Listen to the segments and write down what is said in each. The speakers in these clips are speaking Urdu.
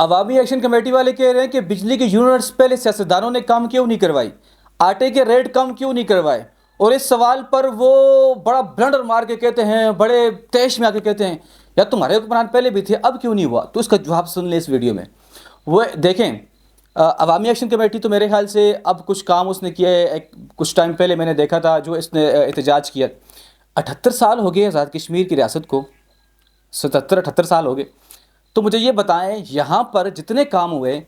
عوامی ایکشن کمیٹی والے کہہ رہے ہیں کہ بجلی کے یونٹس پہلے سیاستدانوں نے کام کیوں نہیں کروائی، آٹے کے ریٹ کم کیوں نہیں کروائے، اور اس سوال پر وہ بڑا بلنڈر مار کے کہتے ہیں، بڑے تیش میں آ کے کہتے ہیں یا تمہارے حکمران پہلے بھی تھے اب کیوں نہیں ہوا۔ تو اس کا جواب سن لیں اس ویڈیو میں۔ وہ دیکھیں، عوامی ایکشن کمیٹی تو میرے خیال سے اب کچھ کام اس نے کیا ہے، کچھ ٹائم پہلے میں نے دیکھا تھا جو اس نے احتجاج کیا۔ 78 سال ہو گئے آزاد کشمیر کی ریاست کو، 77-78 سال ہو گئے۔ تو مجھے یہ بتائیں یہاں پر جتنے کام ہوئے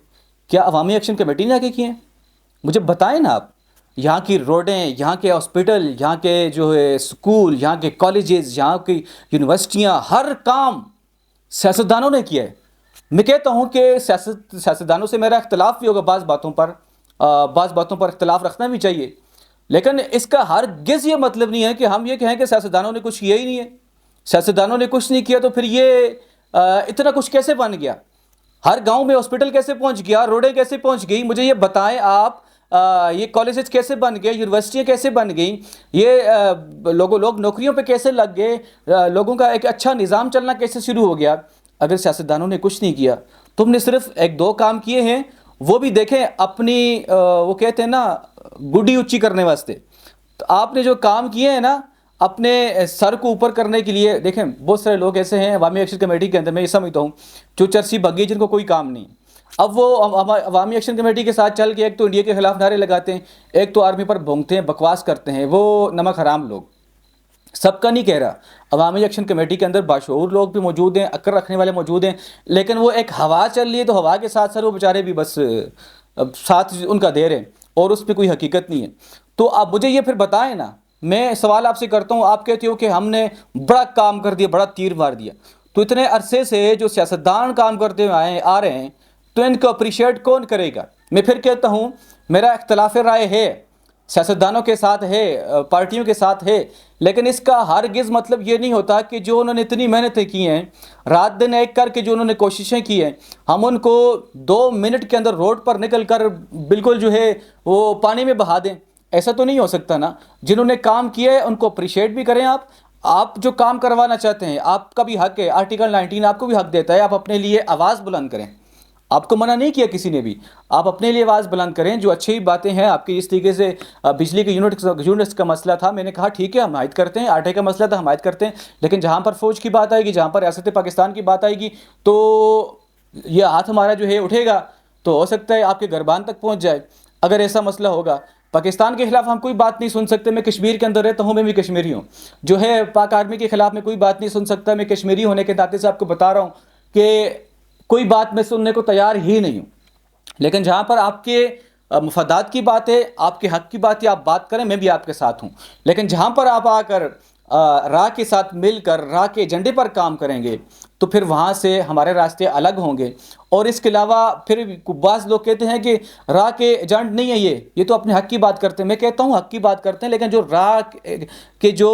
کیا عوامی ایکشن کمیٹی نے آگے کیے ہیں؟ مجھے بتائیں نا آپ، یہاں کی روڈیں، یہاں کے ہاسپٹل، یہاں کے جو ہے سکول، یہاں کے کالجز، یہاں کی یونیورسٹیاں، ہر کام سیاستدانوں نے کیا ہے۔ میں کہتا ہوں کہ سیاستدانوں سے میرا اختلاف بھی ہوگا بعض باتوں پر اختلاف رکھنا بھی چاہیے، لیکن اس کا ہرگز یہ مطلب نہیں ہے کہ ہم یہ کہیں کہ سیاستدانوں نے کچھ کیا ہی نہیں ہے۔ سیاستدانوں نے کچھ نہیں کیا تو پھر یہ اتنا کچھ کیسے بن گیا؟ ہر گاؤں میں ہاسپٹل کیسے پہنچ گیا؟ روڈیں کیسے پہنچ گئی؟ مجھے یہ بتائیں آپ، یہ کالجز کیسے بن گئے؟ یونیورسٹیاں کیسے بن گئیں؟ یہ لوگ نوکریوں پہ کیسے لگ گئے؟ لوگوں کا ایک اچھا نظام چلنا کیسے شروع ہو گیا؟ اگر سیاستدانوں نے کچھ نہیں کیا، تم نے صرف 1-2 کام کیے ہیں، وہ بھی دیکھیں اپنی وہ کہتے ہیں نا گڈی اونچی کرنے واسطے۔ تو آپ نے جو کام کیے ہیں نا اپنے سر کو اوپر کرنے کے لیے، دیکھیں بہت سارے لوگ ایسے ہیں عوامی ایکشن کمیٹی کے اندر، میں یہ سمجھتا ہوں جو چرسی بگی جن کو کوئی کام نہیں۔ اب وہ عوامی ایکشن کمیٹی کے ساتھ چل کے ایک تو انڈیا کے خلاف نعرے لگاتے ہیں، ایک تو آرمی پر بھونگتے ہیں، بکواس کرتے ہیں، وہ نمک حرام لوگ۔ سب کا نہیں کہہ رہا، عوامی ایکشن کمیٹی کے اندر باشعور لوگ بھی موجود ہیں، عقل رکھنے والے موجود ہیں، لیکن وہ ایک ہوا چل رہی ہے تو ہوا کے ساتھ ساتھ وہ بیچارے بھی بس ساتھ ان کا دے رہے ہیں اور اس پہ کوئی حقیقت نہیں ہے۔ تو آپ مجھے یہ پھر بتائیں نا، میں سوال آپ سے کرتا ہوں، آپ کہتے ہو کہ ہم نے بڑا کام کر دیا، بڑا تیر مار دیا، تو اتنے عرصے سے جو سیاستدان کام کرتے ہوئے آ رہے ہیں تو ان کو اپریشیٹ کون کرے گا؟ میں پھر کہتا ہوں میرا اختلاف رائے ہے، سیاستدانوں کے ساتھ ہے، پارٹیوں کے ساتھ ہے، لیکن اس کا ہرگز مطلب یہ نہیں ہوتا کہ جو انہوں نے اتنی محنتیں کی ہیں، رات دن ایک کر کے جو انہوں نے کوششیں کی ہیں، ہم ان کو 2 منٹ کے اندر روڈ پر نکل کر بالکل جو ہے وہ پانی میں بہا دیں۔ ایسا تو نہیں ہو سکتا نا۔ جنہوں نے کام کیا ہے ان کو اپریشیٹ بھی کریں۔ آپ جو کام کروانا چاہتے ہیں آپ کا بھی حق ہے، آرٹیکل 19 آپ کو بھی حق دیتا ہے، آپ اپنے لیے آواز بلند کریں۔ آپ کو منع نہیں کیا کسی نے بھی، آپ اپنے لیے آواز بلند کریں۔ جو اچھی باتیں ہیں آپ کی، اس طریقے سے بجلی کے یونٹس کا مسئلہ تھا، میں نے کہا ٹھیک ہے ہم حمایت کرتے ہیں، آٹے کا مسئلہ تھا حمایت کرتے ہیں، لیکن جہاں پر فوج کی بات آئے گی، جہاں پر ریاست پاکستان کی بات آئے گی تو یہ ہاتھ ہمارا جو ہے اٹھے گا، تو ہو سکتا ہے آپ کے گربان تک پہنچ جائے۔ اگر ایسا مسئلہ ہوگا، پاکستان کے خلاف ہم کوئی بات نہیں سن سکتے۔ میں کشمیر کے اندر رہتا ہوں، میں بھی کشمیری ہوں، جو ہے پاک آرمی کے خلاف میں کوئی بات نہیں سن سکتا۔ میں کشمیری ہونے کے ناطے سے آپ کو بتا رہا ہوں کہ کوئی بات میں سننے کو تیار ہی نہیں ہوں، لیکن جہاں پر آپ کے مفادات کی بات ہے، آپ کے حق کی بات ہے، آپ بات کریں، میں بھی آپ کے ساتھ ہوں۔ لیکن جہاں پر آپ آ کر راہ کے ساتھ مل کر راہ کے ایجنڈے پر کام کریں گے تو پھر وہاں سے ہمارے راستے الگ ہوں گے۔ اور اس کے علاوہ پھر بعض لوگ کہتے ہیں کہ راہ کے ایجنٹ نہیں ہے، یہ تو اپنے حق کی بات کرتے ہیں۔ میں کہتا ہوں حق کی بات کرتے ہیں، لیکن جو راہ کے جو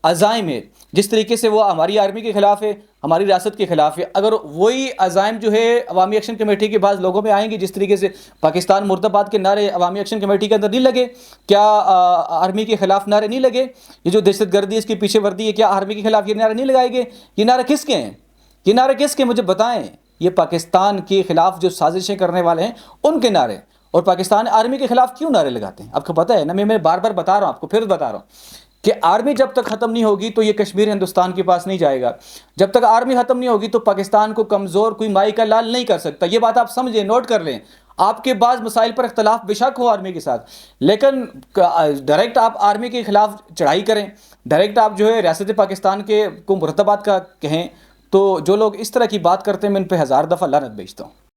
عزائم ہے، جس طریقے سے وہ ہماری آرمی کے خلاف ہے، ہماری ریاست کے خلاف ہے، اگر وہی عزائم جو ہے عوامی ایکشن کمیٹی کے بعض لوگوں میں آئیں گے، جس طریقے سے پاکستان مرد آباد کے نعرے عوامی ایکشن کمیٹی کے اندر نہیں لگے، کیا آرمی کے خلاف نعرے نہیں لگے؟ یہ جو دہشت گردی اس کی پیچھے وردی ہے، کیا آرمی کے خلاف یہ نعرے نہیں لگائے گئے؟ یہ نعرے کس کے ہیں؟ یہ نعرے کس کے؟ مجھے بتائیں۔ یہ پاکستان کے خلاف جو سازشیں کرنے والے ہیں ان کے نعرے، اور پاکستان آرمی کے خلاف کیوں نعرے لگاتے ہیں؟ آپ کو پتہ ہے نا، میں بار بار بتا رہا ہوں آپ کو، پھر بتا رہا ہوں کہ آرمی جب تک ختم نہیں ہوگی تو یہ کشمیر ہندوستان کے پاس نہیں جائے گا۔ جب تک آرمی ختم نہیں ہوگی تو پاکستان کو کمزور کوئی مائی کا لال نہیں کر سکتا۔ یہ بات آپ سمجھیں، نوٹ کر لیں۔ آپ کے بعض مسائل پر اختلاف بے شک ہو آرمی کے ساتھ، لیکن ڈائریکٹ آپ آرمی کے خلاف چڑھائی کریں، ڈائریکٹ آپ جو ہے ریاست پاکستان کے کو مرتبات کا کہیں، تو جو لوگ اس طرح کی بات کرتے ہیں میں ان پہ 1000 دفعہ لعنت بھیجتا ہوں۔